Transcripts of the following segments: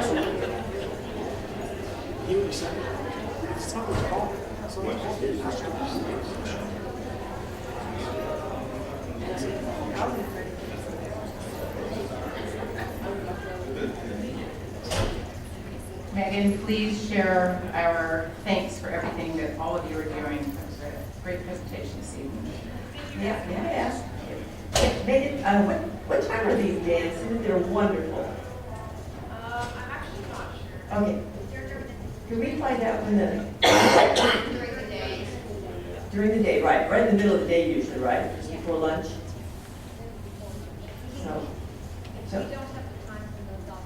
He would be second. It's not what's called. Megan, please share our thanks for everything that all of you are doing. It was a great presentation this evening. Yeah, may I ask? Megan, what time are these dances? They're wonderful. I'm actually not sure. Okay, can we find out when During the day. during the day, right in the middle of the day usually, right? Just before lunch? So, We don't have the time for those all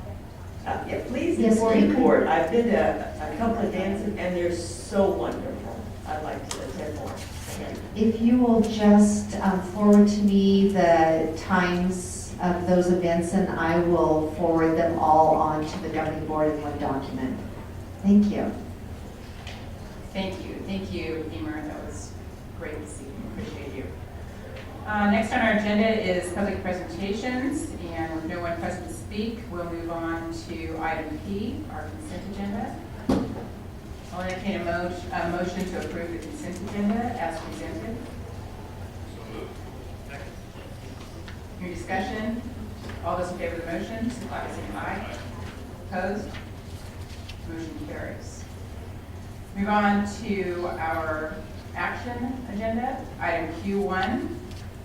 that time. yeah, please Yes, inform you the can- board. I've been to a couple of dances and they're so wonderful. I'd like to attend more. If you will just forward to me the times of those events, and I will forward them all on to the governing board in one document. Thank you. Thank you, Emer. That was great this evening. Appreciate you. Next on our agenda is public presentations, and with no one present to speak, we'll move on to item P, our consent agenda. I'll entertain a motion to approve the consent agenda as presented. Any discussion? All those in favor of the motion, signify by saying aye. Opposed? Motion carries. Move on to our action agenda, item Q1.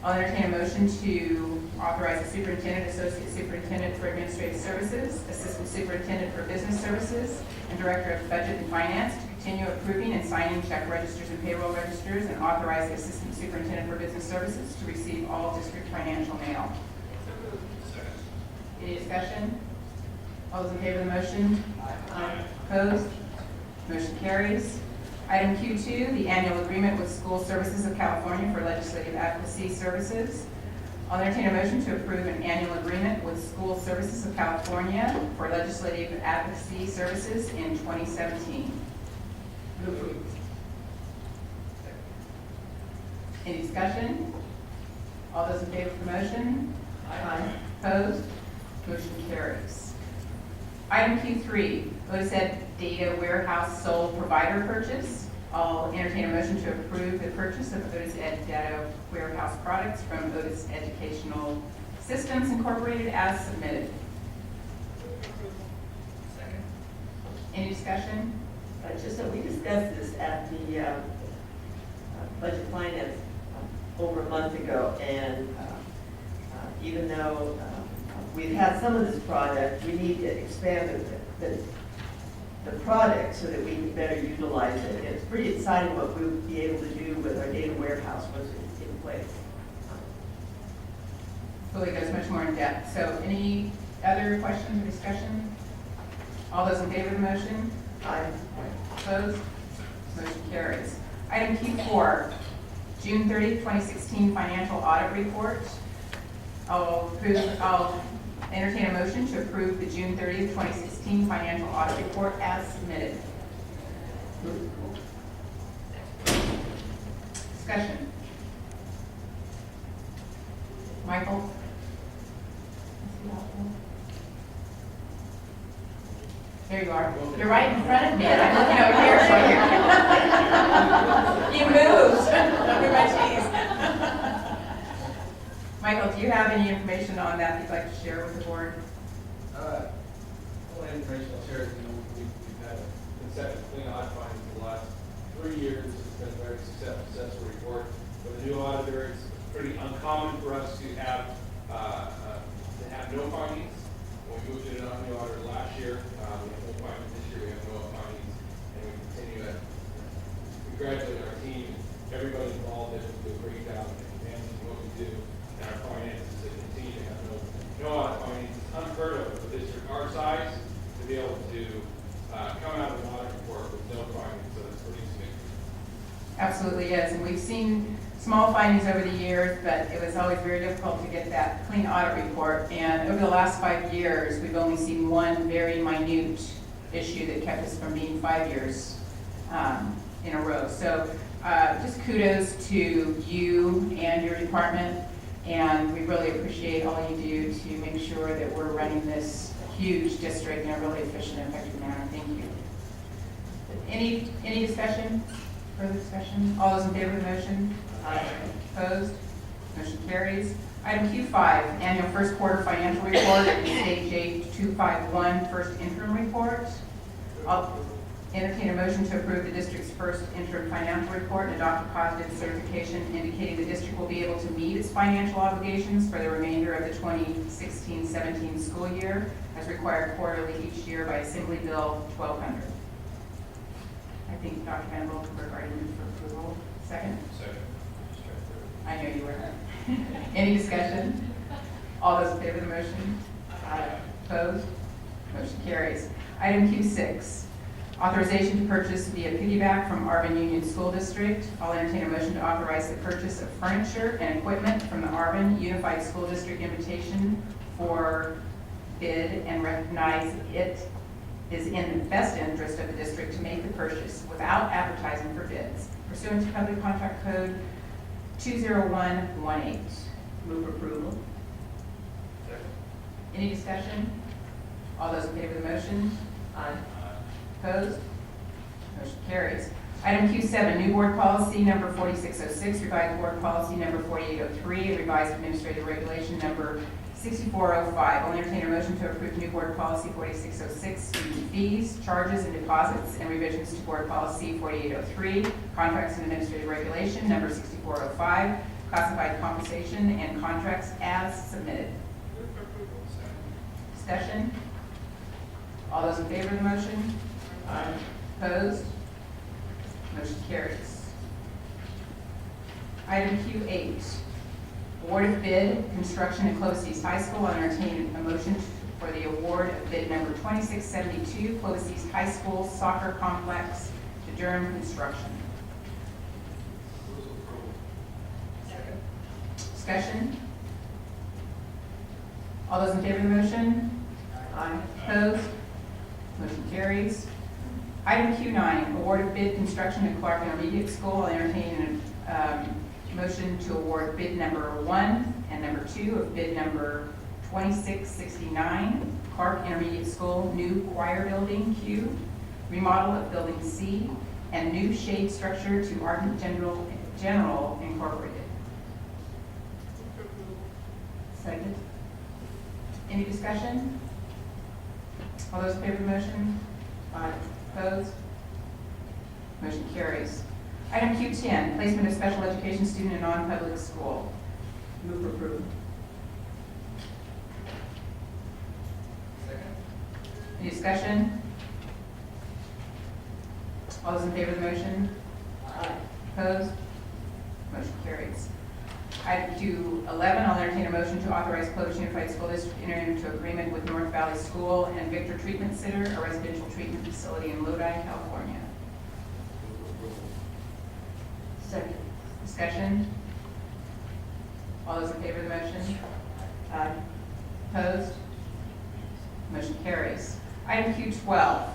I'll entertain a motion to authorize the superintendent, associate superintendent for administrative services, assistant superintendent for business services, and director of budget and finance to continue approving and signing check registers and payroll registers, and authorize the assistant superintendent for business services to receive all district financial mail. Any discussion? All those in favor of the motion? Aye. Opposed? Motion carries. Item Q2, the annual agreement with School Services of California for legislative advocacy services. I'll entertain a motion to approve an annual agreement with School Services of California for legislative advocacy services in 2017. Any discussion? All those in favor of the motion? Aye. Opposed? Motion carries. Item Q3, Otis Ed Data Warehouse Sole Provider Purchase. I'll entertain a motion to approve the purchase of Otis Ed Data Warehouse products from Otis Educational Systems Incorporated as submitted. Second. Any discussion? Just that we discussed this at the budget finance over a month ago, and even though we've had some of this product, we need to expand the product so that we can better utilize it. It's pretty exciting what we'll be able to do with our data warehouse once it's in place. Really goes much more in depth. So any other questions or discussion? All those in favor of the motion? Aye. Opposed? Motion carries. Item Q4, June 30th, 2016 financial audit report. I'll entertain a motion to approve the June 30th, 2016 financial audit report as submitted. Discussion. Michael? There you are. You're right in front of me, and I'm looking over here for you. You moved. Under my cheese. Michael, do you have any information on that you'd like to share with the board? Only information I'll share is, we've had a consecutive clean audit findings for the last 3 years. It's been a very successful report. For the new auditor, it's pretty uncommon for us to have no findings. When we moved to a new auditor last year, we have no findings this year. We have no findings, and we continue to congratulate our team, everybody involved in it, do a great job in managing what we do, and our finances to continue to have no audit findings. It's unheard of for a district our size to be able to come out of an audit report with no findings, so that's pretty significant. Absolutely is, and we've seen small findings over the years, but it was always very difficult to get that clean audit report. And over the last 5 years, we've only seen one very minute issue that kept us from being 5 years in a row. So just kudos to you and your department, and we really appreciate all you do to make sure that we're running this huge district in a really efficient and effective manner. Thank you. Any discussion? Further discussion? All those in favor of the motion? Aye. Opposed? Motion carries. Item Q5, annual first quarter financial report, state J251, first interim report. I'll entertain a motion to approve the district's first interim financial report and adopt a positive certification indicating the district will be able to meet its financial obligations for the remainder of the 2016-17 school year as required quarterly each year by Assembly Bill 1200. I think Dr. Van Volkenberg already moved for approval. Second? Second. I know you were. Any discussion? All those in favor of the motion? Aye. Opposed? Motion carries. Item Q6, authorization to purchase via piggyback from Arvin Union School District. I'll entertain a motion to authorize the purchase of furniture and equipment from the Arvin Unified School District invitation for bid and recognize it is in the best interest of the district to make the purchase without advertising for bids pursuant to Public Contract Code 20118. Move approval. Second. Any discussion? All those in favor of the motion? Aye. Opposed? Motion carries. Item Q7, new board policy number 4606, revised board policy number 4803, and revised administrative regulation number 6405. I'll entertain a motion to approve new board policy 4606, student fees, charges, and deposits, and revisions to board policy 4803, contracts and administrative regulation number 6405, classified compensation and contracts as submitted. Discussion? All those in favor of the motion? Aye. Opposed? Motion carries. Item Q8, award of bid, construction at Clovis High School. I'll entertain a motion for the award of bid number 2672, Clovis High School Soccer Complex to Durham Construction. Discussion? All those in favor of the motion? Aye. Opposed? Motion carries. Item Q9, award of bid construction at Clark Intermediate School. I'll entertain a motion to award bid number 1 and number 2 of bid number 2669, Clark Intermediate School, new choir building Q, remodel of building C, and new shade structure to Ardent General Incorporated. Second. Any discussion? All those in favor of the motion? Aye. Opposed? Motion carries. Item Q10, placement of special education student in non-public school. Move approval. Second. Any discussion? All those in favor of the motion? Aye. Opposed? Motion carries. Item Q11, I'll entertain a motion to authorize Clovis Unified School District to enter into agreement with North Valley School and Victor Treatment Center, a residential treatment facility in Lodi, California. Second. Discussion? All those in favor of the motion? Aye. Opposed? Motion carries. Item Q12,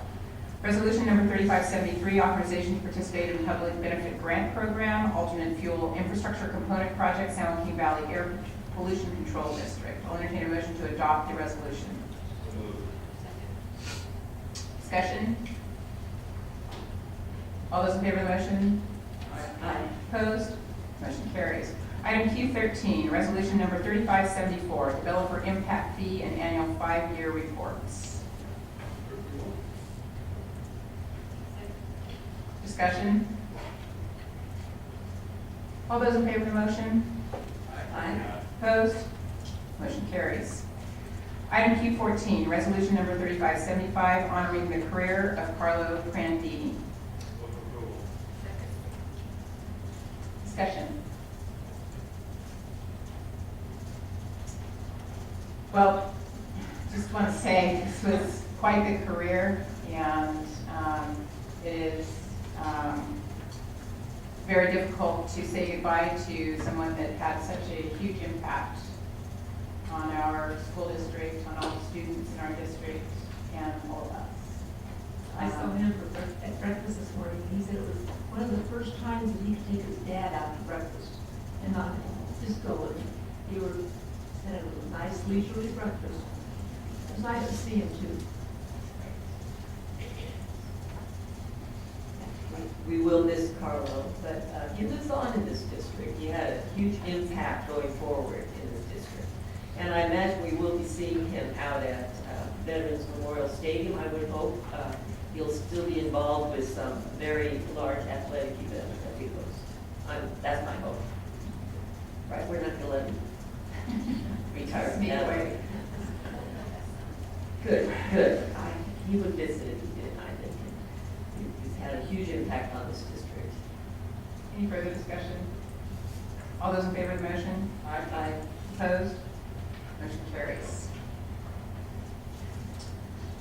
resolution number 3573, authorization to participate in public benefit grant program, alternate fuel infrastructure component project, San Joaquin Valley Air Pollution Control District. I'll entertain a motion to adopt the resolution. Discussion? All those in favor of the motion? Aye. Opposed? Motion carries. Item Q13, resolution number 3574, developer impact fee and annual 5-year reports. Discussion? All those in favor of the motion? Aye. Opposed? Motion carries. Item Q14, resolution number 3575, honoring the career of Carlo Prandini. Discussion? Well, just want to say this was quite the career, and it is very difficult to say goodbye to someone that had such a huge impact on our school district, on all the students in our district, and all of us. I saw him at breakfast this morning. He said it was one of the first times that he could take his dad out to breakfast and not just go and he said it was a nice leisurely breakfast. It's nice to see him too. We will miss Carlo, but he lives on in this district. He had a huge impact going forward in this district. And I imagine we will be seeing him out at Veterans Memorial Stadium. I would hope he'll still be involved with some very large athletic events that he hosts. That's my hope. Right, we're not going to let him retire. Sneak away. Good, good. He would miss it if he did, I think. He's had a huge impact on this district. Any further discussion? All those in favor of the motion? Aye. Opposed? Motion carries.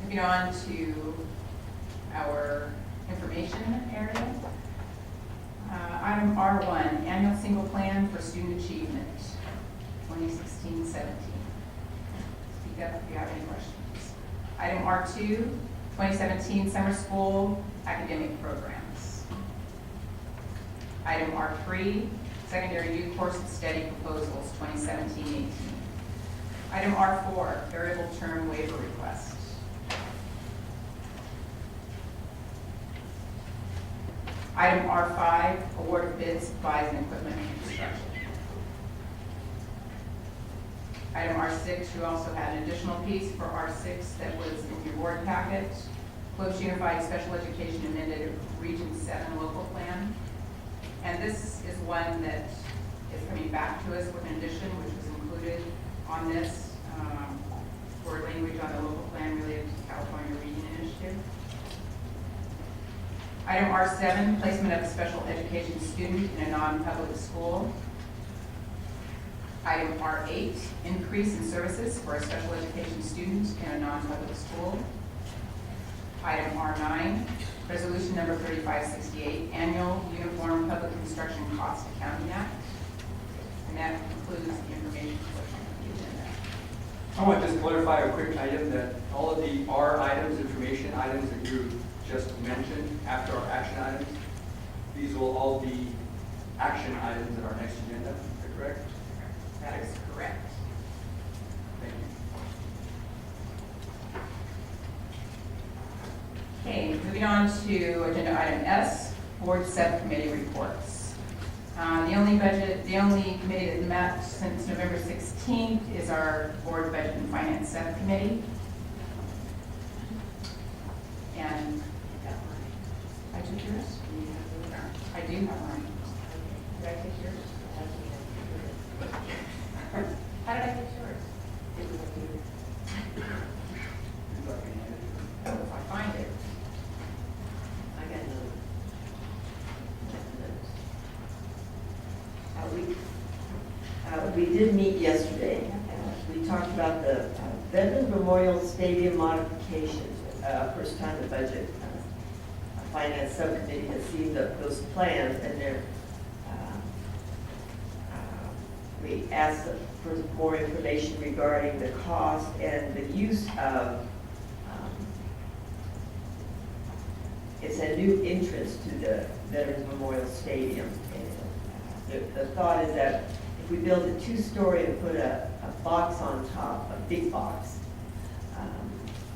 Moving on to our information area. Item R1, Annual Single Plan for Student Achievement, 2016-17. Speak up if you have any questions. Item R2, 2017 Summer School Academic Programs. Item R3, Secondary Youth Course Study Proposals, 2017-18. Item R4, Variable Term Waiver Request. Item R5, Award of Bids, Supplies, and Equipment and Construction. Item R6, you also had an additional piece for R6 that was in your board packet. Clovis Unified Special Education Amended Region 7 Local Plan. And this is one that is coming back to us with an addition, which was included on this for language on the local plan related to California Region Initiative. Item R7, placement of a special education student in a non-public school. Item R8, increase in services for a special education student in a non-public school. Item R9, resolution number 3568, annual uniform public construction cost accounting act. And that concludes the information portion of the agenda. I want to just clarify a quick item that all of the R items, information items that you just mentioned after our action items, these will all be action items in our next agenda, is that correct? That is correct. Thank you. Okay, moving on to agenda item S, board subcommittee reports. The only committee that met since November 16th is our board budget and finance subcommittee. And I took yours? I do have mine. Did I take yours? How did I get yours? Oh, if I find it. I got notes. We did meet yesterday. We talked about the Veterans Memorial Stadium modifications. First time the budget finance subcommittee has seen those plans, and they're we asked for more information regarding the cost and the use of, it's a new entrance to the Veterans Memorial Stadium. And the thought is that if we build a two-story and put a box on top, a big box,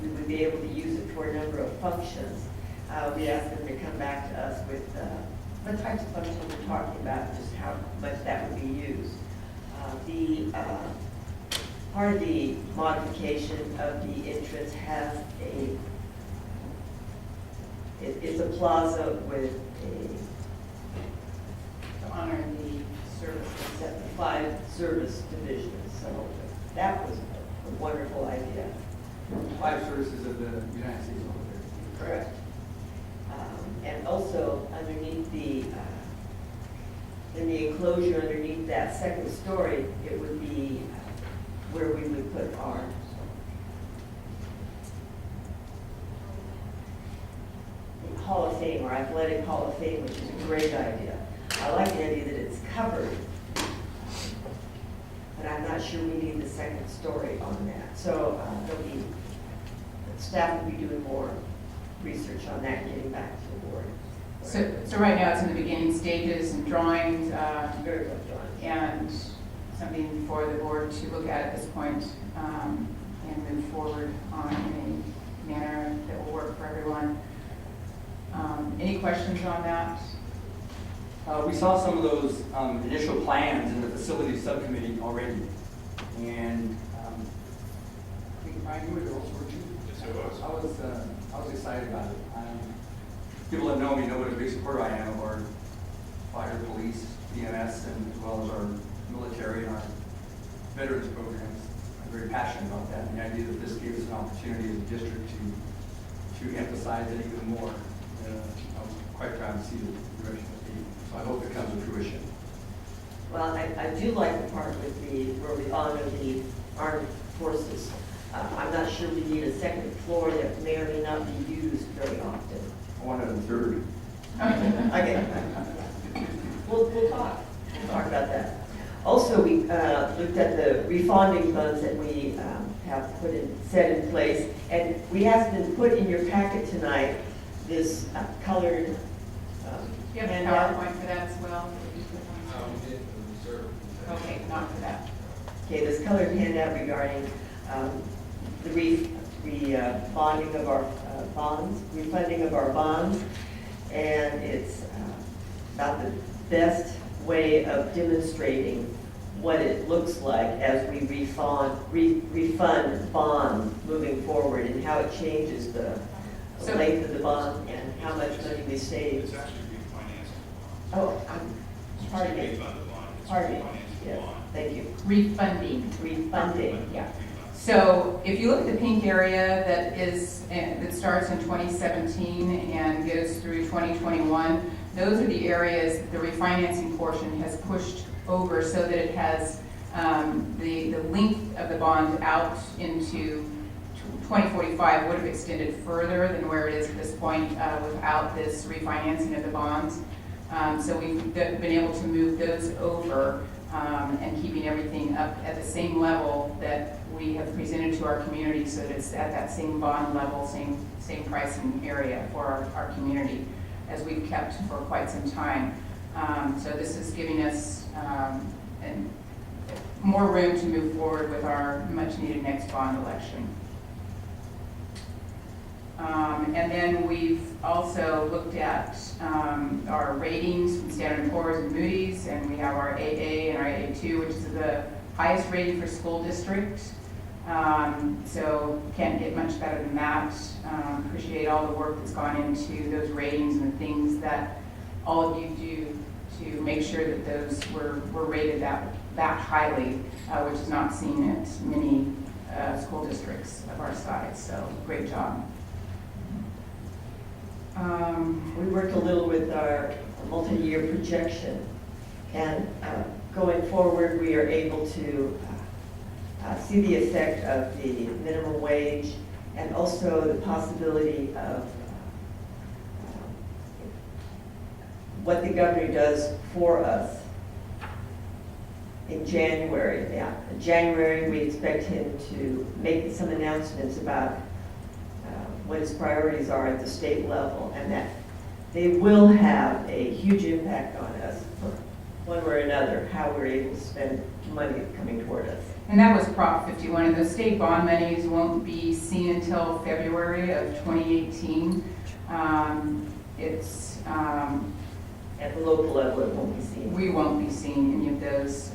we would be able to use it for a number of functions. We asked them to come back to us with what types of functions we're talking about, just how much that would be used. Part of the modification of the entrance has it's a plaza with To honor the services. 5 service divisions, so that was a wonderful idea. 5 services of the United States military. Correct. And also underneath in the enclosure underneath that second story, it would be where we would put our Hall of Fame, or Athletic Hall of Fame, which is a great idea. I like the idea that it's covered, but I'm not sure we need the second story on that. So staff will be doing more research on that, getting back to the board. So right now it's in the beginning stages and drawings, Very well done. and something for the board to look at this point. and move forward in a manner that will work for everyone. Any questions on that? We saw some of those initial plans in the facilities subcommittee already, and I think Brian, you were there also, weren't you? Yes, I was. I was excited about it. People that know me know what a big supporter I am of our fire, police, EMS, and as well as our military and our veterans programs. I'm very passionate about that, and the idea that this gave us an opportunity as a district to emphasize it even more. I'm quite proud to see the direction it's taking. So I hope it comes to fruition. Well, I do like the part with where we honor the armed forces. I'm not sure we need a second floor that may or may not be used very often. I wanted a third. Okay. We'll talk. We'll talk about that. Also, we looked at the refunding funds that we have set in place, and we have been put in your packet tonight this colored Do you have a handout. PowerPoint for that as well? We did the reserve. Okay, not for that. Okay, this colored handout regarding the refunding of our bonds, and it's about the best way of demonstrating what it looks like as we refund bonds moving forward, and how it changes the So- length of the bond and how much money we save. It's actually refinancing. Oh, pardon me. Refund the bond. It's Pardon me. refinancing the Yes, bond. thank you. Refunding. Refunding. Yeah. So if you look at the pink area that starts in 2017 and goes through 2021, those are the areas the refinancing portion has pushed over so that it has the length of the bond out into 2045 would have extended further than where it is at this point without this refinancing of the bonds. So we've been able to move those over and keeping everything up at the same level that we have presented to our community, so that it's at that same bond level, same pricing area for our community, as we've kept for quite some time. So this is giving us more room to move forward with our much-needed next bond election. And then we've also looked at our ratings from Standard & Poor's and Moody's, and we have our AA and our AA2, which is the highest rating for school district. So can't get much better than that. Appreciate all the work that's gone into those ratings and the things that all of you do to make sure that those were rated that highly, which is not seen at many school districts of our size. So great job. We worked a little with our multi-year projection, and going forward, we are able to see the effect of the minimum wage, and also the possibility of what the governor does for us in January. Yeah, in January, we expect him to make some announcements about what his priorities are at the state level, and that they will have a huge impact on us, one way or another, how we're able to spend money coming toward us. And that was Prop 51, and those state bond monies won't be seen until February of 2018. At the local level, it won't be seen. We won't be seeing any of those.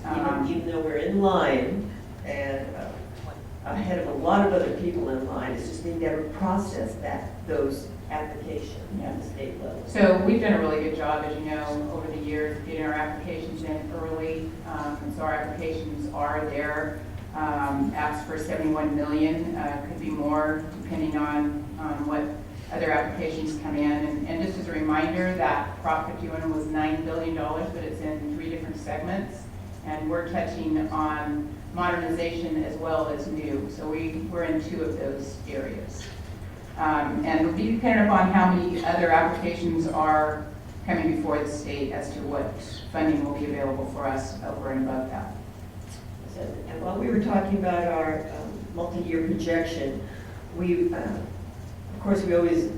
Even though we're in line and ahead of a lot of other people in line, it's just they never process those applications at the state level. So we've done a really good job, as you know, over the years, getting our applications in early. And so our applications are there. Asked for 71 million, could be more depending on what other applications come in. And just as a reminder, that Prop 51 was $9 billion, but it's in 3 different segments. And we're touching on modernization as well as new. So we're in 2 of those areas. And it'll be dependent upon how many other applications are coming before the state as to what funding will be available for us over and above that. And while we were talking about our multi-year projection, of course, we always,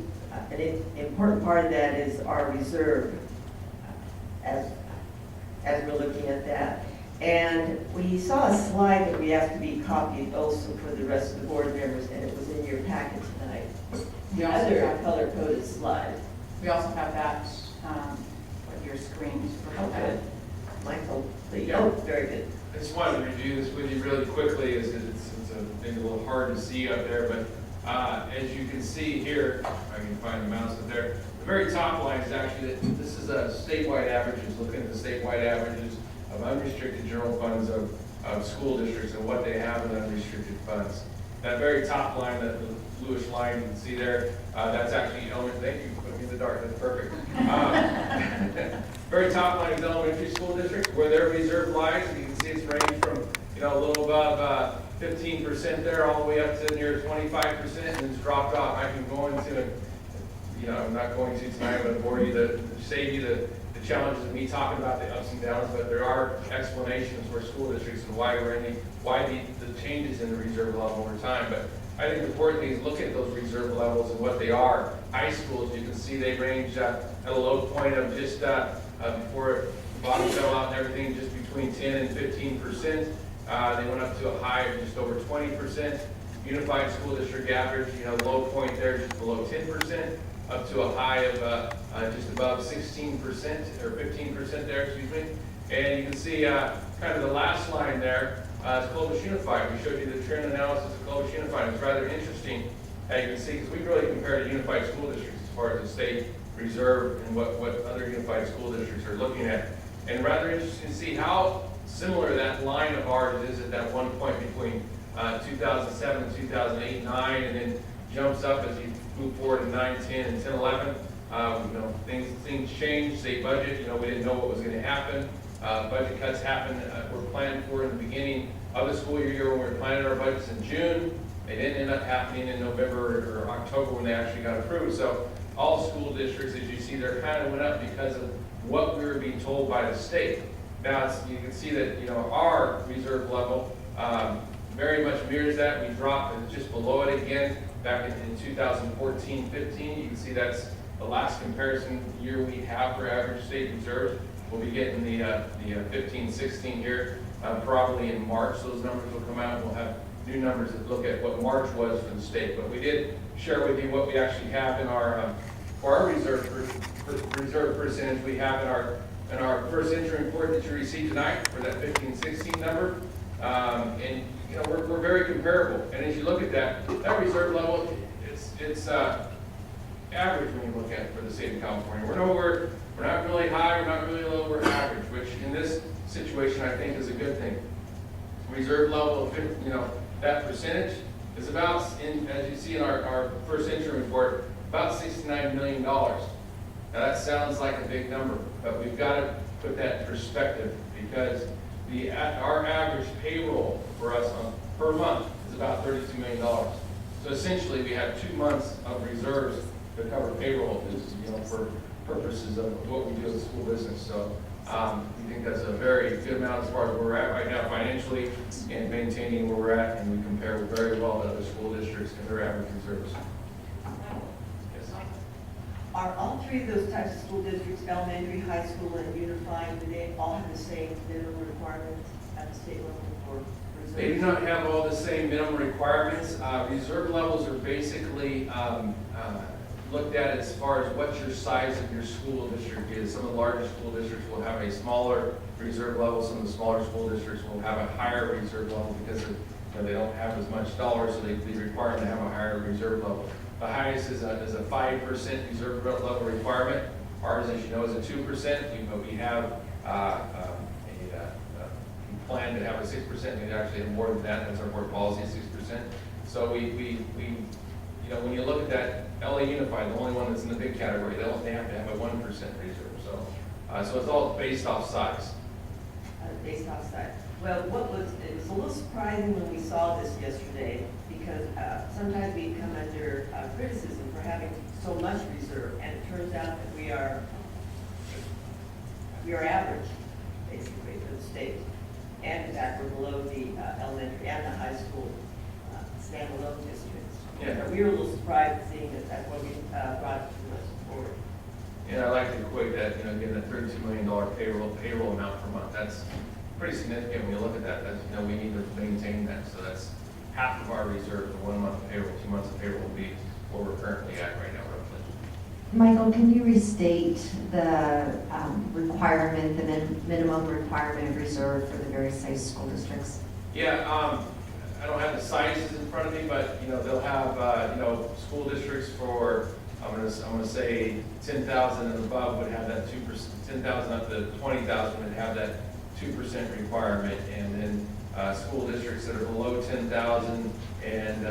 an important part of that is our reserve as we're looking at that. And we saw a slide that we asked to be copied also for the rest of the board members, and it was in your packet tonight. We The also other have- color-coded slide. We also have that with your screens. Oh, good. Michael, please. Yeah. Oh, very good. I just wanted to review this with you really quickly, as it's maybe a little hard to see up there, but as you can see here, if I can find the mouse up there, the very top line is actually that this is a statewide averages, looking at the statewide averages of unrestricted general funds of school districts and what they have in unrestricted funds. That very top line, that the bluish line you can see there, that's actually elementary. Thank you for putting me in the dark, that's perfect. Very top line is elementary school districts, where their reserve lies. You can see it's ranged from, a little above 15% there, all the way up to near 25%, and it's dropped off. I can go into, I'm not going to tonight, but bore you, save you the challenges of me talking about the ups and downs, but there are explanations for school districts and why the changes in the reserve level over time. But I think the important thing is look at those reserve levels and what they are. High schools, you can see they range at a low point of just before the bottom fell out and everything, just between 10 and 15%. They went up to a high of just over 20%. Unified school district average, low point there just below 10%, up to a high of just above 16% or 15% there, excuse me. And you can see kind of the last line there is Clovis Unified. We showed you the trend analysis of Clovis Unified. It's rather interesting, as you can see, because we really compared to unified school districts as far as the state reserve and what other unified school districts are looking at. And rather interesting to see how similar that line of ours is at that one point between 2007 and 2008, 9, and then jumps up as you move forward to 9, 10, and 10, 11. Things change, state budget, we didn't know what was going to happen. Budget cuts happened, were planned for in the beginning of the school year when we were planning our budgets in June. They didn't end up happening in November or October when they actually got approved. So all school districts, as you see there, kind of went up because of what we were being told by the state. Now you can see that our reserve level very much mirrors that. We dropped just below it again back in 2014-15. You can see that's the last comparison year we have for average state reserves. We'll be getting the 15-16 here probably in March. Those numbers will come out. We'll have new numbers that look at what March was for the state. But we did share with you what we actually have in our for our reserve percentage. We have in our first interim report that you received tonight for that 15-16 number. And we're very comparable. And as you look at that reserve level, it's average when you look at it for the state of California. We're not really high, we're not really low, we're average, which in this situation I think is a good thing. Reserve level of that percentage is about, as you see in our first interim report, about $69 million. Now that sounds like a big number, but we've got to put that in perspective because our average payroll for us per month is about $32 million. So essentially we have 2 months of reserves to cover payroll, for purposes of what we do as a school business. So we think that's a very good amount as far as where we're at right now financially and maintaining where we're at, and we compare very well to other school districts and their average reserves. Yes. Are all three of those types of school districts, elementary, high school, and unified, do they all have the same minimum requirements at the state level for reserves? They do not have all the same minimum requirements. Reserve levels are basically looked at as far as what your size of your school district is. Some of the larger school districts will have a smaller reserve level. Some of the smaller school districts will have a higher reserve level because they don't have as much dollars, so they require them to have a higher reserve level. The highest is a 5% reserve level requirement. Ours, as you know, is a 2%. We have we plan to have a 6%. We actually have more than that. That's our board policy, 6%. So when you look at that, LA Unified, the only one that's in the big category, they have to have a 1% reserve. So it's all based off size. Based off size. Well, it was a little surprising when we saw this yesterday because sometimes we come under criticism for having so much reserve, and it turns out that we are average, basically, for the state. And in fact, we're below the elementary and the high school standalone districts. Yeah. We were a little surprised seeing that that's what we brought it to us forward. And I like to equate that, again, that $32 million payroll amount per month. pretty significant when you look at that. That's, you know, we need to maintain that. So that's half of our reserve for 1 month of payroll, 2 months of payroll will be where we're currently at right now, roughly. Michael, can you restate the requirement, the minimum requirement of reserve for the various size school districts? Yeah, I don't have the sizes in front of me, but, you know, they'll have, you know, school districts for, I'm gonna say 10,000 and above would have that 2%, 10,000 up to 20,000 would have that 2% requirement, and then school districts that are below 10,000 and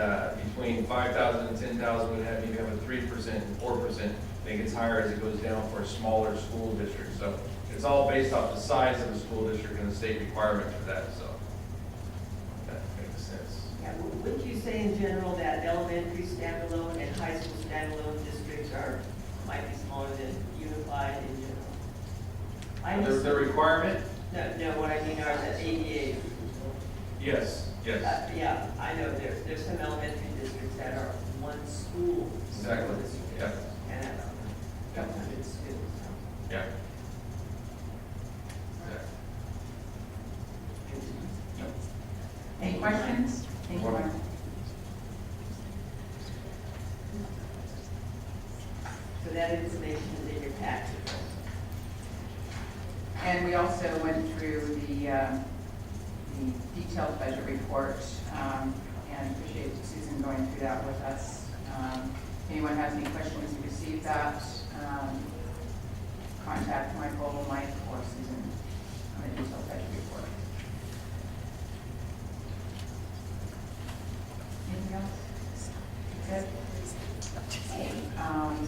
between 5,000 and 10,000 would have, you have a 3% and 4%. I think it's higher as it goes down for a smaller school district. So it's all based off the size of the school district and the state requirement for that, so that makes sense. Yeah, would you say in general that elementary standalone and high school standalone districts might be smaller than unified in general? The requirement? No, what I mean are the ADA. Yes, yes. Yeah, I know there's some elementary districts that are one school. Exactly, yeah. And a couple hundred students. Yeah. Any questions? Thank you, Mark. So that information is in your packet. And we also went through the detailed budget report, and appreciate Susan going through that with us. If anyone has any questions, you received that. Contact Michael, Mike, or Susan on the detailed budget report. Anything else? Good.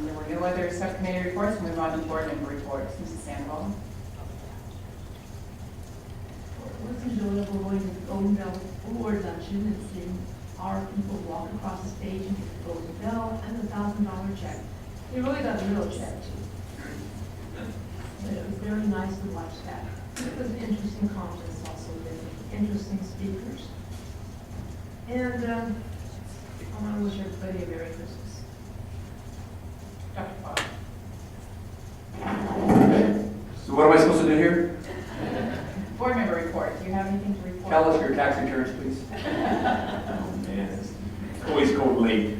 There were no other subcommittee reports. Move on to board member reports. Mrs. Sandoval. It was enjoyable going to Golden Bell Award luncheon and seeing our people walk across the stage and get the Golden Bell and the $1,000 check. They really got a real check too. But it was very nice to watch that. It was an interesting conference also with interesting speakers. And I want to wish everybody a Merry Christmas. Dr. Fox. So what am I supposed to do here? Board member report. Do you have anything to report? Tell us your tax returns, please. Oh man, it's always cold late.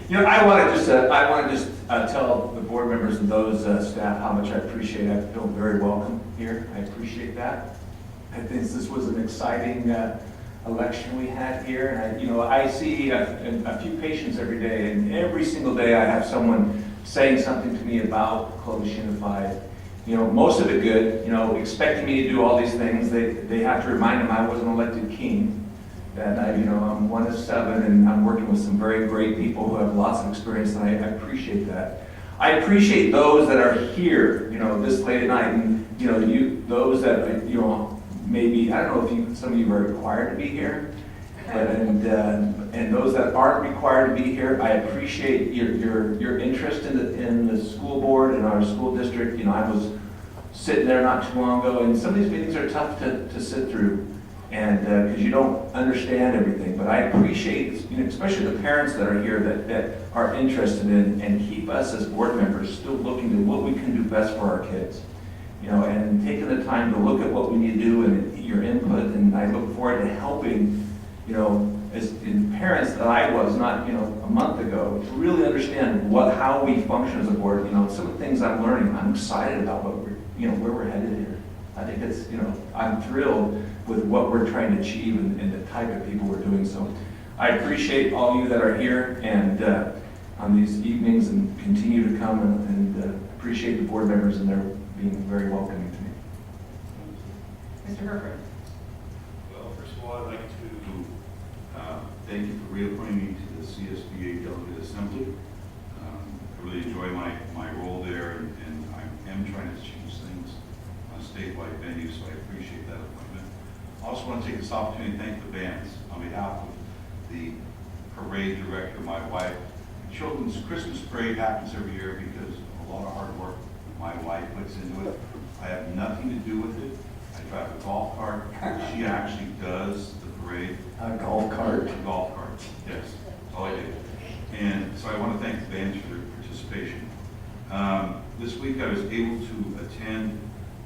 You know, I want to just tell the board members and those staff how much I appreciate it. I feel very welcome here. I appreciate that. I think this was an exciting election we had here, and I see a few patients every day, and every single day I have someone saying something to me about Clovis Unified. You know, most of it good, expecting me to do all these things. They have to remind them I wasn't elected king, that I'm one of 7, and I'm working with some very great people who have lots of experience, and I appreciate that. I appreciate those that are here, this late at night, and, those that, maybe, I don't know if some of you are required to be here, and those that aren't required to be here, I appreciate your interest in the school board and our school district. I was sitting there not too long ago, and some of these meetings are tough to sit through, and because you don't understand everything. But I appreciate, especially the parents that are here that are interested in and keep us as board members still looking to what we can do best for our kids. And taking the time to look at what we need to do and your input, and I look forward to helping, as in parents that I was not, a month ago, to really understand how we function as a board. Some of the things I'm learning, I'm excited about where we're headed here. I think it's, I'm thrilled with what we're trying to achieve and the type of people we're doing. So I appreciate all you that are here and on these evenings, and continue to come, and appreciate the board members and their being very welcoming to me. Mr. Herford. Well, first of all, I'd like to thank you for reappointing me to the CSBA Delegate Assembly. I really enjoy my role there, and I am trying to change things on a statewide venue, so I appreciate that appointment. I also want to take this opportunity to thank the bands on behalf of the parade director, my wife. Children's Christmas parade happens every year because of a lot of hard work my wife puts into it. I have nothing to do with it. I drive a golf cart. She actually does the parade. A golf cart? A golf cart, yes. That's all I do. And so I want to thank the bands for their participation. This week I was able to attend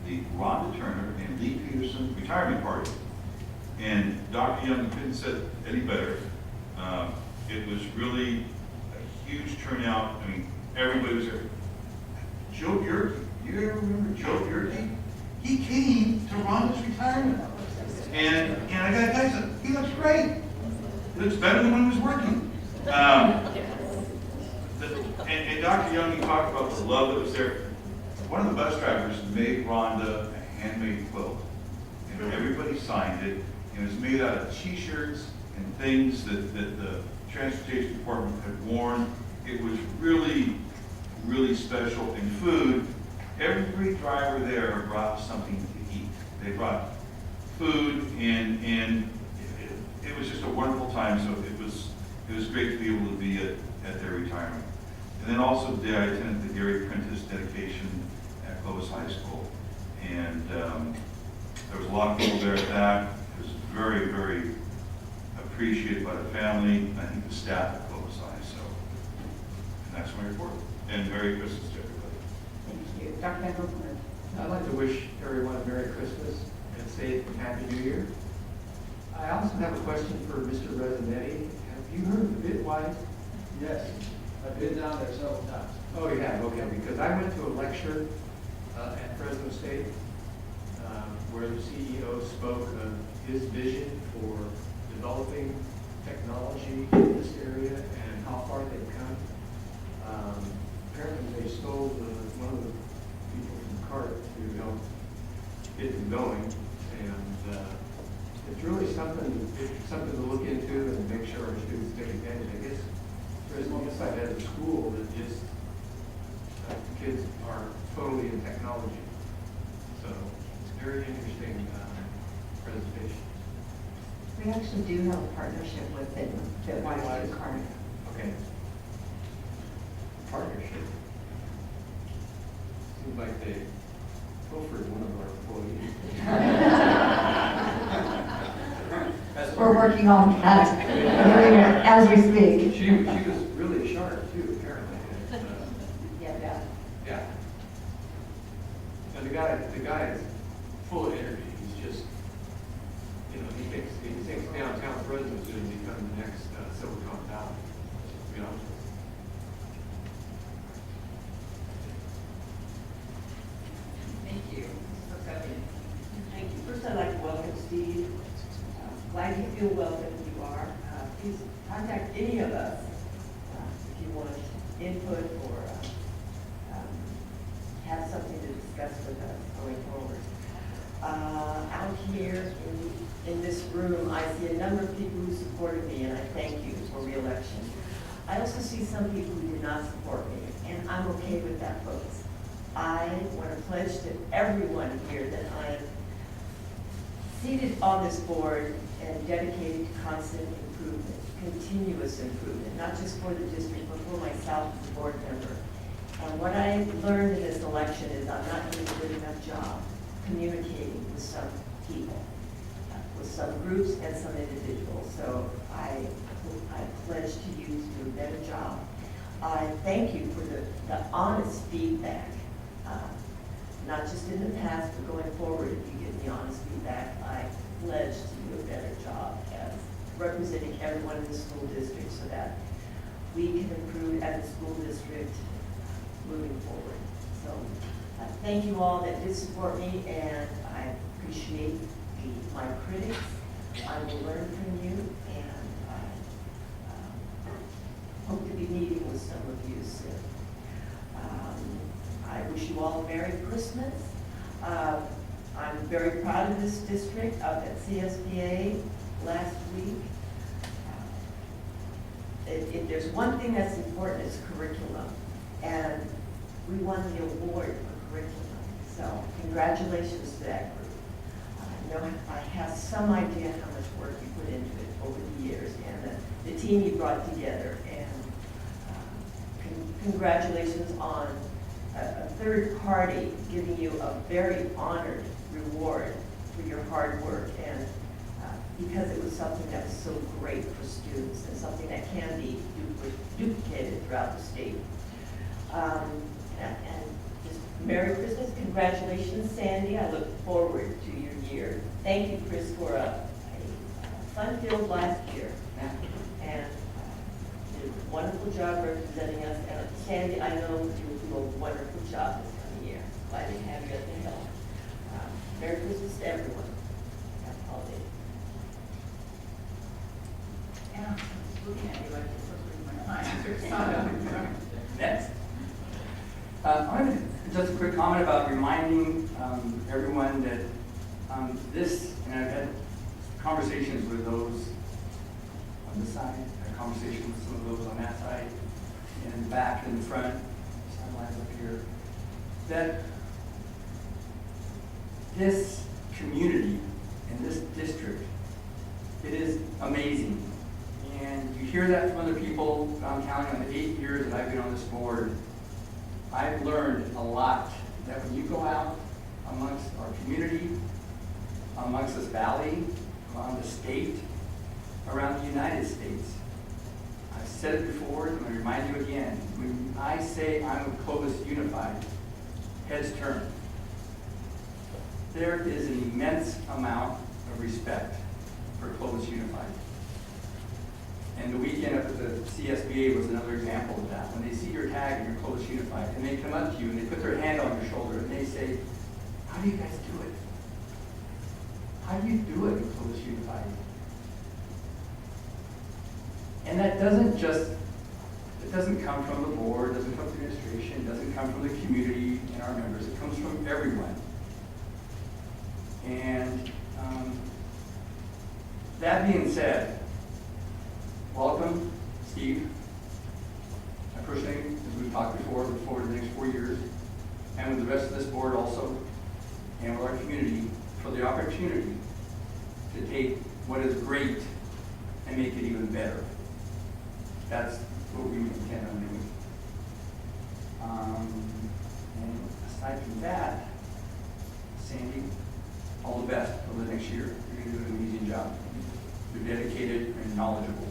the Rhonda Turner and Lee Peterson retirement party. And Dr. Young couldn't have said any better. It was really a huge turnout. I mean, everybody was there. Joe Bjerke, you ever remember Joe Bjerke? He came to Rhonda's retirement. And I got guys that he looks great. He looks better than when he was working. And Dr. Young, he talked about the love that was there. One of the bus drivers made Rhonda a handmade quilt. And everybody signed it. And it was made out of t-shirts and things that the transportation department had worn. It was really, really special. And food, every driver there brought something to eat. They brought food, and it was just a wonderful time. So it was great to be able to be at their retirement. And then also today I attended the Gary Prentice dedication at Clovis High School. And there was a lot of people there at that. It was very, very appreciated by the family, and I think the staff at Clovis High. So, and that's my report. And Merry Christmas to everybody. Thank you. Dr. Van Broekhoven. I'd like to wish everyone a Merry Christmas and safe and Happy New Year. I also have a question for Mr. Resinetti. Have you heard of the Bitwise? Yes, I've been down there several times. Oh, you have, okay, because I went to a lecture at Fresno State where the CEO spoke of his vision for developing technology in this area and how far they've come. Apparently they stole one of the people from CART to help get them going, and it's really something to look into and make sure our students take advantage. I guess I had a school that just kids are totally in technology, so it's a very interesting presentation. We actually do have a partnership with Bitwise to Card. Okay. Partnership. Seems like they pilfered one of our employees. We're working on that as we speak. She was really sharp too, apparently. Yeah. And the guy is full of energy. He's just, he thinks downtown Fresno is going to become the next Silicon Valley. To be honest with you. Thank you. Mrs. Cusd. Thank you. First, I'd like to welcome Steve. Glad you feel welcome. You are. Please contact any of us if you want input or have something to discuss with us going forward. Out here in this room, I see a number of people who supported me, and I thank you for re-election. I also see some people who did not support me, and I'm okay with that, folks. I want to pledge to everyone here that I am seated on this board and dedicated to constant improvement, continuous improvement, not just for the district, but for myself as a board member. And what I learned in this election is I'm not doing a good enough job communicating with some people, with some groups and some individuals. So I pledge to you to do a better job. I thank you for the honest feedback, not just in the past, but going forward. If you give me honest feedback, I pledge to do a better job as representing everyone in the school district so that we can improve as a school district moving forward. So thank you all that did support me, and I appreciate my critics. I will learn from you, and I hope to be meeting with some of you soon. I wish you all a Merry Christmas. I'm very proud of this district. Up at CSBA last week. If there's one thing that's important, it's curriculum. And we won the award for curriculum. So congratulations to that group. I know I have some idea how much work you put into it over the years, and the team you brought together. And congratulations on a third party giving you a very honored reward for your hard work, and because it was something that was so great for students and something that can be duplicated throughout the state. And just Merry Christmas, congratulations, Sandy. I look forward to your year. Thank you, Chris, for a fun-filled last year. And did a wonderful job representing us. And Sandy, I know you will do a wonderful job this coming year. Glad to have you at the helm. Merry Christmas to everyone. Happy holidays. And I'm just looking at you like this was reading my mind. Next. I want to just a quick comment about reminding everyone that this, and I've had conversations with those on this side, had conversations with some of those on that side, and in the back and in the front, sidelines up here, that this community and this district, it is amazing. And you hear that from other people. I'm counting on the 8 years that I've been on this board. I've learned a lot that when you go out amongst our community, amongst this valley, around the state, around the United States. I've said it before, and I'm going to remind you again. When I say I'm with Clovis Unified, heads turn. There is an immense amount of respect for Clovis Unified. And the weekend up at the CSBA was another example of that. When they see your tag and you're Clovis Unified, and they come up to you and they put their hand on your shoulder and they say, how do you guys do it? How do you do it in Clovis Unified? And that doesn't just, it doesn't come from the board, it doesn't come from the administration, it doesn't come from the community and our members, it comes from everyone. And that being said, welcome, Steve. I personally, as we've talked before, look forward to the next 4 years, and with the rest of this board also, and with our community, for the opportunity to take what is great and make it even better. That's what we intend on doing. And aside from that, Sandy, all the best over the next year. You're going to do an amazing job. You're dedicated and knowledgeable.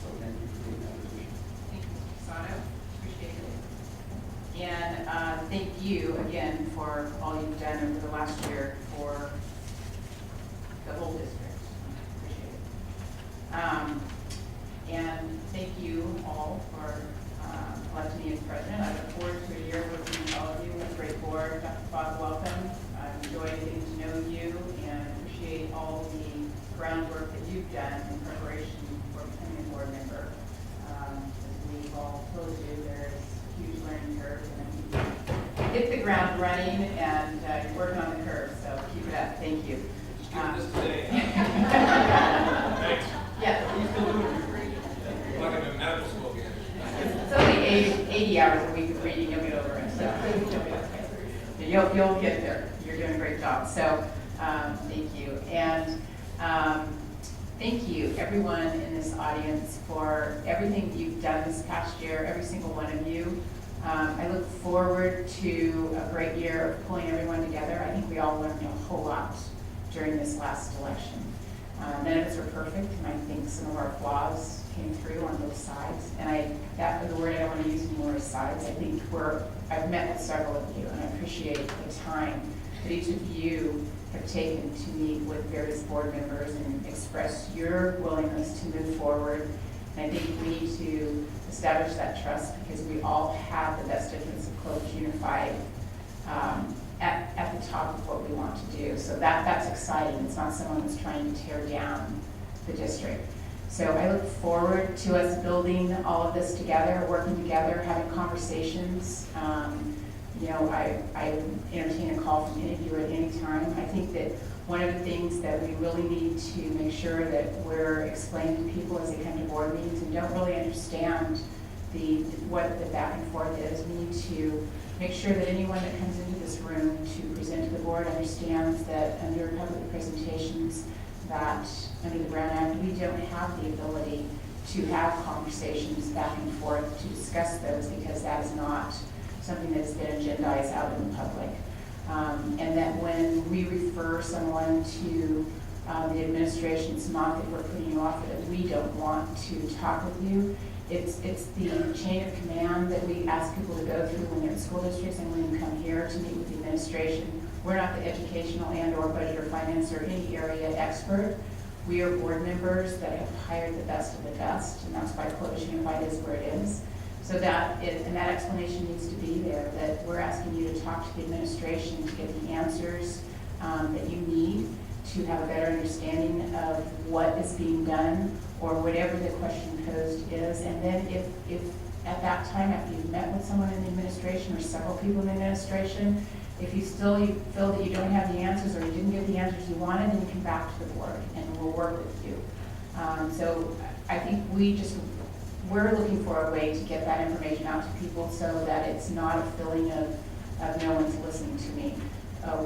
So thank you for taking that position. Thank you, Mr. Casano. Appreciate it. And thank you again for all you've done over the last year for the whole district. Appreciate it. And thank you all for electing me as president. I look forward to a year working with all of you. What a great board. Dr. Bob, welcome. I've enjoyed getting to know you and appreciate all the groundwork that you've done in preparation for becoming a board member. As we've all told you, there's a huge learning curve, and I think you hit the ground running, and you're working on the curve, so keep it up. Thank you. Just doing this today. Thanks. Yeah. You still doing it? Like I'm in medical school again. It's only 80 hours a week of reading, you'll get over it, so you'll be okay. You'll get there. You're doing a great job. So thank you. And thank you, everyone in this audience, for everything you've done this past year, every single one of you. I look forward to a great year of pulling everyone together. I think we all learned a whole lot during this last election. None of us are perfect, and I think some of our flaws came through on both sides. And that the word I don't want to use anymore is sides. I think I've met with several of you, and I appreciate the time that each of you have taken to meet with various board members and express your willingness to move forward. And I think we need to establish that trust because we all have the best interests of Clovis Unified at the top of what we want to do. So that's exciting. It's not someone who's trying to tear down the district. So I look forward to us building all of this together, working together, having conversations. I entertain a call from any of you at any time. I think that one of the things that we really need to make sure that we're explaining to people as they come to board meetings and don't really understand what the back and forth is, we need to make sure that anyone that comes into this room to present to the board understands that under public presentations, that under the Brown Act, we don't have the ability to have conversations back and forth to discuss those because that is not something that has been agendized out in the public. And that when we refer someone to the administration, it's not that we're putting you off, that we don't want to talk with you. It's the chain of command that we ask people to go through when they're in school districts and when you come here to meet with the administration. We're not the educational and/or budget or finance or any area expert. We are board members that have hired the best of the best, and that's why Clovis Unified is where it is. So that explanation needs to be there, that we're asking you to talk to the administration to get the answers that you need to have a better understanding of what is being done or whatever the question posed is. And then if at that time, after you've met with someone in the administration or several people in the administration, if you still feel that you don't have the answers or you didn't get the answers you wanted, then you come back to the board and we'll work with you. So I think we're looking for a way to get that information out to people so that it's not a feeling of no one's listening to me.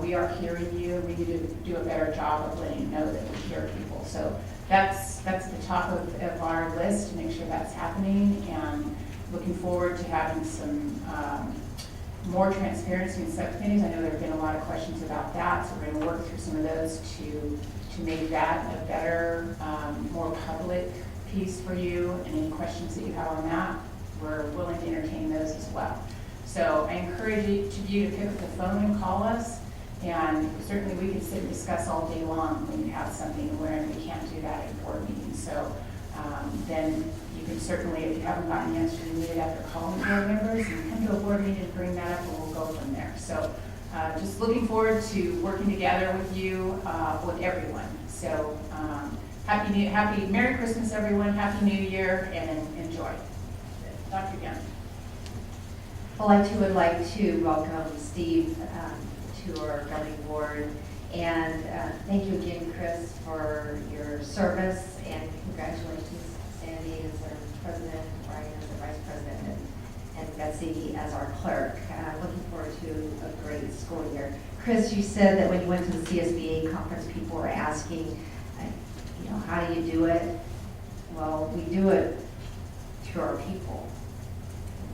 We are hearing you. We need to do a better job of letting you know that we hear people. So that's the top of our list to make sure that's happening, and looking forward to having some more transparency in subcommittees. I know there have been a lot of questions about that, so we're going to work through some of those to make that a better, more public piece for you. And any questions that you have on that, we're willing to entertain those as well. So I encourage you to pick up the phone and call us, and certainly we can sit and discuss all day long when you have something, where we can't do that at a board meeting. So then you can certainly, if you haven't gotten the answer you needed after calling board members, you can come to a board meeting and bring that up, and we'll go from there. So just looking forward to working together with you, with everyone. So happy Merry Christmas, everyone. Happy New Year, and enjoy. Dr. Young. Well, I too would like to welcome Steve to our governing board, and thank you again, Chris, for your service, and congratulations, Sandy, as our president, Ryan as our vice president, and Betsy as our clerk. Looking forward to a great school year. Chris, you said that when you went to the CSBA conference, people were asking, how do you do it? Well, we do it through our people.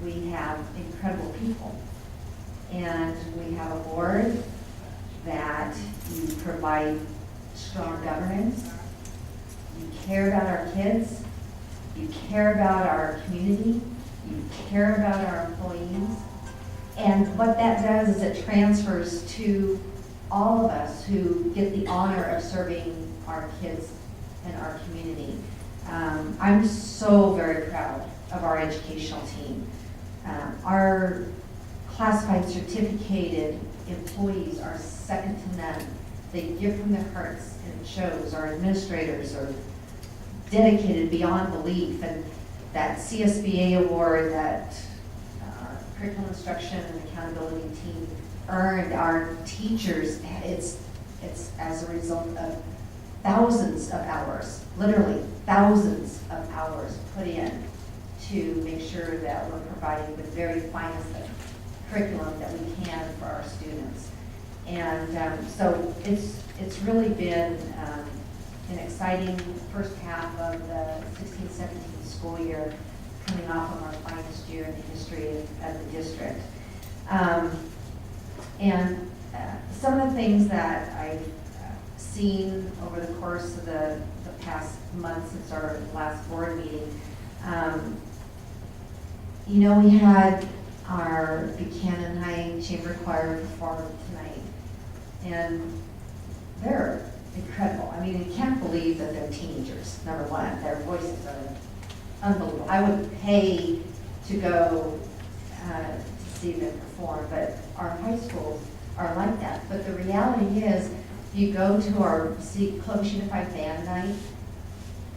We have incredible people, and we have a board that you provide strong governance, you care about our kids, you care about our community, you care about our employees, and what that does is it transfers to all of us who get the honor of serving our kids and our community. I'm so very proud of our educational team. Our classified certificated employees are second to none. They give from their hearts, and it shows. Our administrators are dedicated beyond belief, and that CSBA award that our curriculum instruction and accountability team earned, our teachers, it's as a result of thousands of hours, literally thousands of hours put in to make sure that we're providing the very finest curriculum that we can for our students. And so it's really been an exciting first half of the 16-17 school year, coming off of our finest year in the history of the district. And some of the things that I've seen over the course of the past month since our last board meeting, we had our Buchanan High Chamber Choir perform tonight, and they're incredible. I mean, you can't believe that they're teenagers, number one. Their voices are unbelievable. I would pay to go to see them perform, but our high schools are like that. But the reality is, you go to our Clovis Unified Band Night,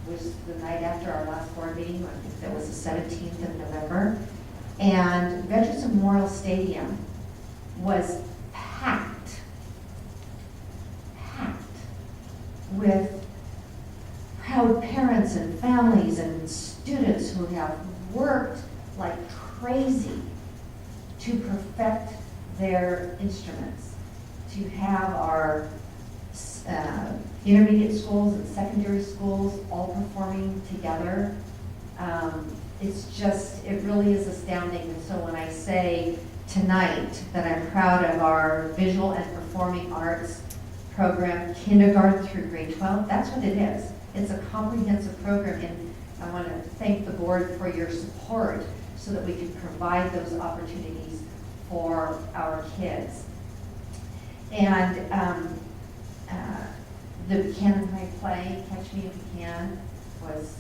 was the night after our last board meeting, I think that was the 17th of November, and Veterans Memorial Stadium was packed with proud parents and families and students who have worked like crazy to perfect their instruments, to have our intermediate schools and secondary schools all performing together. It really is astounding. And so when I say tonight that I'm proud of our visual and performing arts program, kindergarten through grade 12, that's what it is. It's a comprehensive program, and I want to thank the board for your support so that we can provide those opportunities for our kids. And the Buchanan High play, Catch Me If You Can, was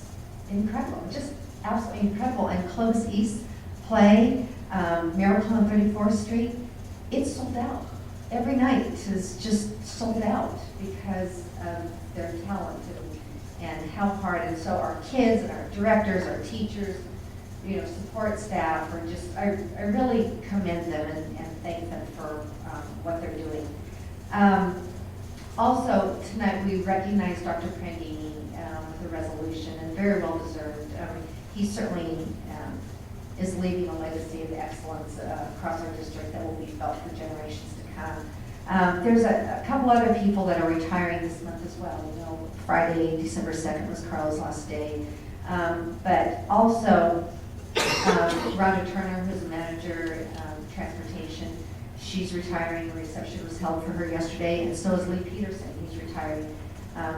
incredible, just absolutely incredible. And Clovis East play, Miracle on 34th Street, it's sold out. Every night is just sold out because of their talent and how hard. And so our kids and our directors, our teachers, support staff are just, I really commend them and thank them for what they're doing. Also, tonight we recognize Dr. Prandini with a resolution, and very well deserved. He certainly is leaving a legacy of excellence across our district that will be felt for generations to come. There's a couple other people that are retiring this month as well. Friday, December 2nd was Carla's last day. But also, Rhonda Turner, who's a manager of transportation, she's retiring. A reception was held for her yesterday, and so is Lee Peterson. He's retiring.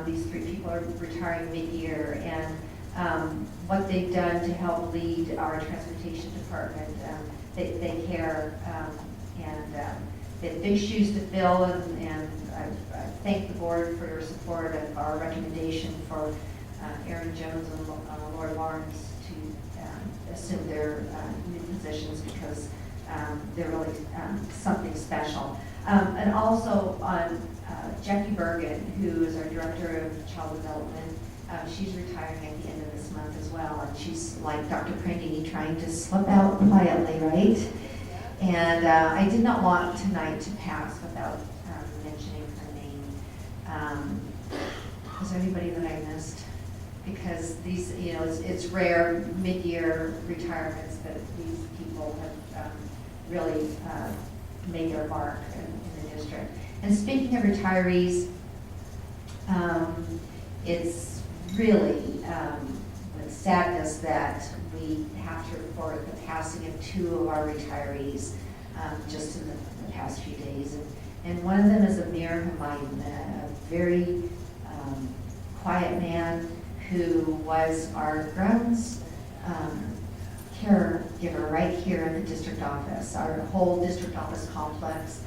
These three people are retiring mid-year, and what they've done to help lead our transportation department, they care, and they have big shoes to fill, and I thank the board for your support of our recommendation for Aaron Jones and Lord Lawrence to assume their new positions, because they're really something special. And also on Jackie Bergen, who is our Director of Child Development. She's retiring at the end of this month as well, and she's like Dr. Prandini, trying to slip out quietly, right? And I did not want tonight to pass without mentioning her name. Is there anybody that I missed? Because these, it's rare mid-year retirements, but these people have really made their mark in the district. And speaking of retirees, it's really with sadness that we have to report the passing of two of our retirees just in the past few days. And one of them is Amir Humayun, a very quiet man who was our grounds caregiver right here in the district office, our whole district office complex.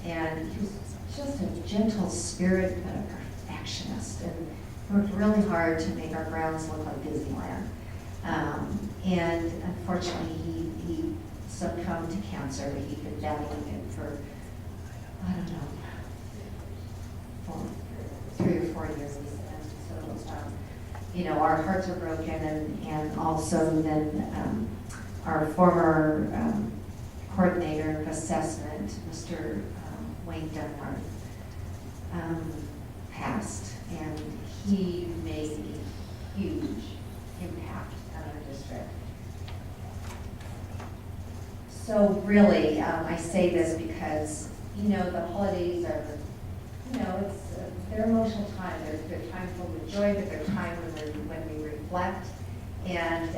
And he was just a gentle spirit, but a perfectionist, and worked really hard to make our grounds look like Disneyland. And unfortunately, he succumbed to cancer. He'd been battling it for, I don't know, for 3 or 4 years. And so, our hearts are broken, and also then our former coordinator of assessment, Mr. Wayne Dunbar, passed, and he made a huge impact on our district. So really, I say this because, the holidays are, they're emotional time. They're time filled with joy, but they're time when we reflect. And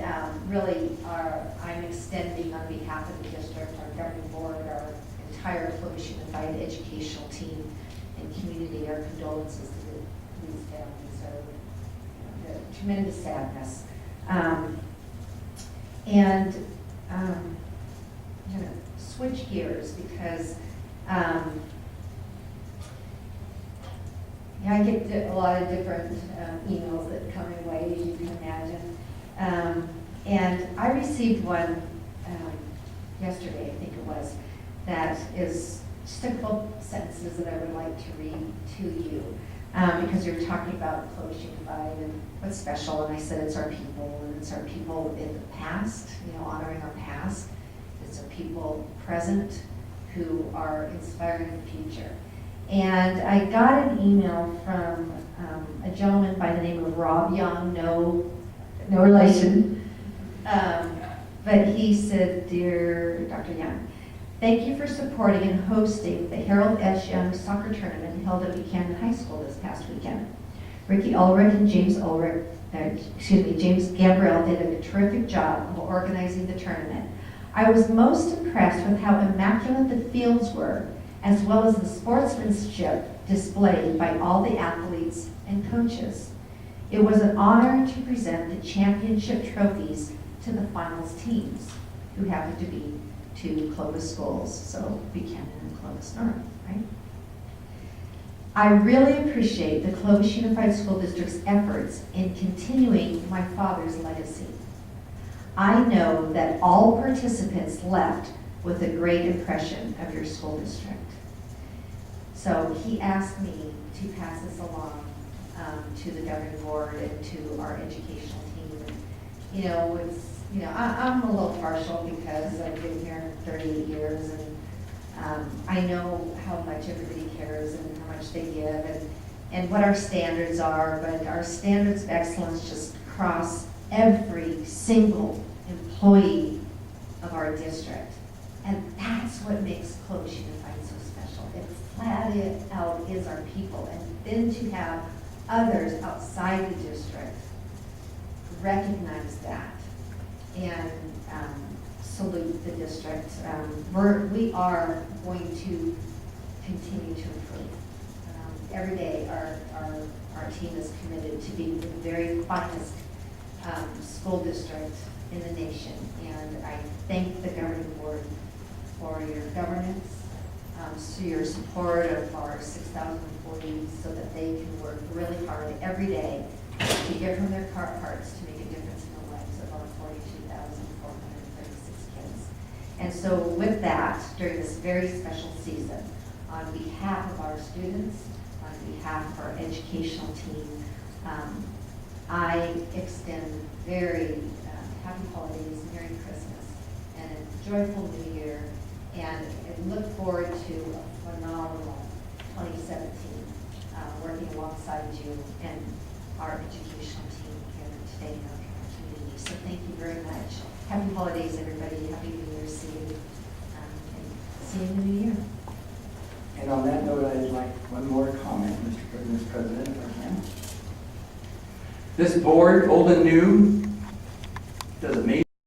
really, I'm extending on behalf of the district, our governing board, our entire Clovis Unified educational team and community, our condolences to these families. The tremendous sadness. I'm going to switch gears because I get a lot of different emails that come in ways, you can imagine. And I received one yesterday, I think it was, that is just a couple sentences that I would like to read to you. Because you're talking about Clovis Unified and what's special, and I said it's our people, and it's our people in the past, honoring our past. It's our people present who are inspiring the future. And I got an email from a gentleman by the name of Rob Young, no relation, but he said, "Dear Dr. Young, thank you for supporting and hosting the Harold S. Young soccer tournament held at Buchanan High School this past weekend. Ricky Ulrich and James Gambriel did a terrific job of organizing the tournament. I was most impressed with how immaculate the fields were, as well as the sportsmanship displayed by all the athletes and coaches. It was an honor to present the championship trophies to the finals teams, who happened to be two Clovis schools, so Buchanan and Clovis North, right? I really appreciate the Clovis Unified School District's efforts in continuing my father's legacy. I know that all participants left with a great impression of your school district. So he asked me to pass this along to the governing board and to our educational team. And, I'm a little partial because I've been here 38 years, and I know how much everybody cares and how much they give and what our standards are, but our standards of excellence just cross every single employee of our district. And that's what makes Clovis Unified so special. It flat out is our people. And then to have others outside the district recognize that and salute the district. We are going to continue to improve. Every day our team is committed to being the very finest school district in the nation. And I thank the governing board for your governance, so your support of our 6,000 employees so that they can work really hard every day to give from their car parts to make a difference in the lives of our 42,436 kids. And so with that, during this very special season, on behalf of our students, on behalf of our educational team, I extend very happy holidays, Merry Christmas, and a joyful New Year, and look forward to a phenomenal 2017, working alongside you and our educational team here today in our community. So thank you very much. Happy holidays, everybody. Happy New Year. See you, and see you in the new year. And on that note, I'd like one more comment, Mr. President, if I can. This board, old and new,